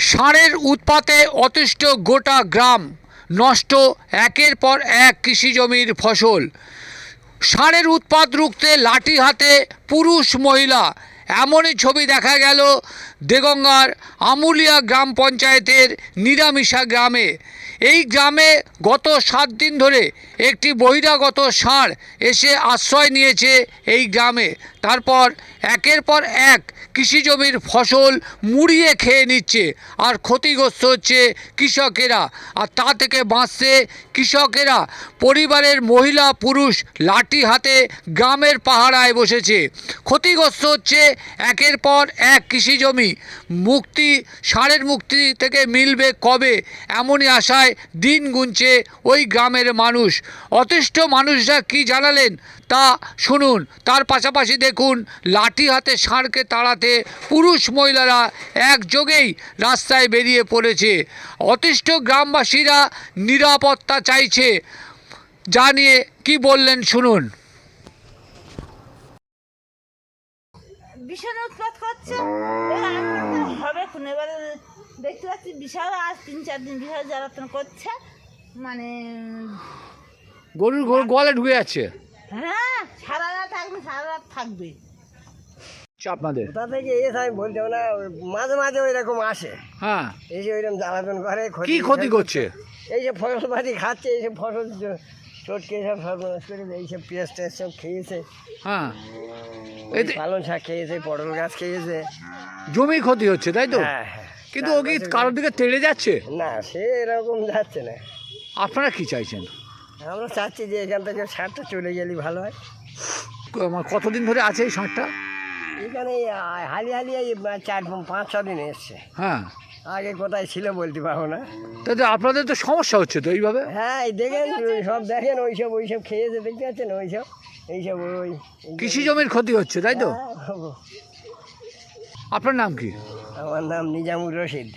ষাঁড়ের উৎপাতে অতিষ্ঠ গোটা গ্রাম, নষ্ট একের পর এক কৃষি জমির ফসল। ষাঁড়ের উৎপাত রুখতে লাঠি হাতে পুরুষ মহিলা, এমনই ছবি দেখা গেল দেগঙ্গার আমুলিয়া গ্রাম পঞ্চায়েতের নিরামিষা গ্রামে। এই গ্রামে গত 7 দিন ধরে একটি বহিরাগত ষাঁড় এসে আশ্রয় নিয়েছে এই গ্রামে। তারপর একের পর এক কৃষি জমির ফসল মুড়িয়ে খেয়ে নিচ্ছে, আর ক্ষতিগ্রস্ত হচ্ছে কৃষকেরা। আর তা থেকে বাঁচতে কৃষকেরা পরিবারের মহিলা পুরুষ লাঠি হাতে গ্রামের পাহারায় বসেছে। ক্ষতিগ্রস্ত হচ্ছে একের পর এক কৃষি জমি। ষাঁড়ের মুক্তি থেকে মিলবে কবে, এমনই আশায় দিন গুনছে ওই গ্রামের মানুষ। অতিষ্ঠ মানুষরা কি জানালেন তা শুনুন। তার পাশাপাশি দেখুন, লাঠি হাতে ষাঁড়কে তাড়াতে পুরুষ মহিলারা একযোগেই রাস্তায় বেরিয়ে পড়েছে। অতিষ্ঠ গ্রামবাসীরা নিরাপত্তা চাইছে, যা নিয়ে কি বললেন শুনুন। ভীষণ উৎপাত করছে, হবে কোন এবারে দেখতে পাচ্ছি বিশাল আজ 3-4 দিন বিশাল জ্বালাতন করছে। মানে গরুর গোয়ালে ঢুকে যাচ্ছে। হ্যাঁ, সারা রাত থাকবে, সারা রাত থাকবে। আপনাদের কোথা থেকে এসে আমি বলতে না, মাঝে মাঝে ওই রকম আসে। হ্যাঁ, এসে ওইরকম জ্বালাতন করে। কি ক্ষতি করছে? এই যে ফসলপাতি খাচ্ছে, এইসব ফসল চটকে সব সর্বনাশ করে, এইসব পেঁয়াজ টেয়াজ সব খেয়েছে। হ্যাঁ, পালং শাক খেয়েছে, পটল গাছ খেয়েছে। জমির ক্ষতি হচ্ছে, তাই তো? হ্যাঁ হ্যাঁ। কিন্তু ও কি কারোর দিকে তেড়ে যাচ্ছে? না, সে এরকম যাচ্ছে না। আপনারা কি চাইছেন? আমরা চাচ্ছি যে এখান থেকে ষাঁড়টা চলে গেলে ভালো হয়। কতদিন ধরে আছে এই ষাঁড়টা এখানে হালি হালি 4-5-6 দিন এসছে। হ্যাঁ, আগে কোথায় ছিল বলতে পারবো না। তাতে আপনাদের তো সমস্যা হচ্ছে তো এইভাবে। হ্যাঁ, এই দেখেন সব দেখেন, ওইসব খেয়েছে, দেখতে পাচ্ছেন এইসব ওই কৃষি জমির ক্ষতি হচ্ছে, তাই তো? হ্যাঁ, আপনার নাম কি? আমার নাম নিজামুর রশিদ।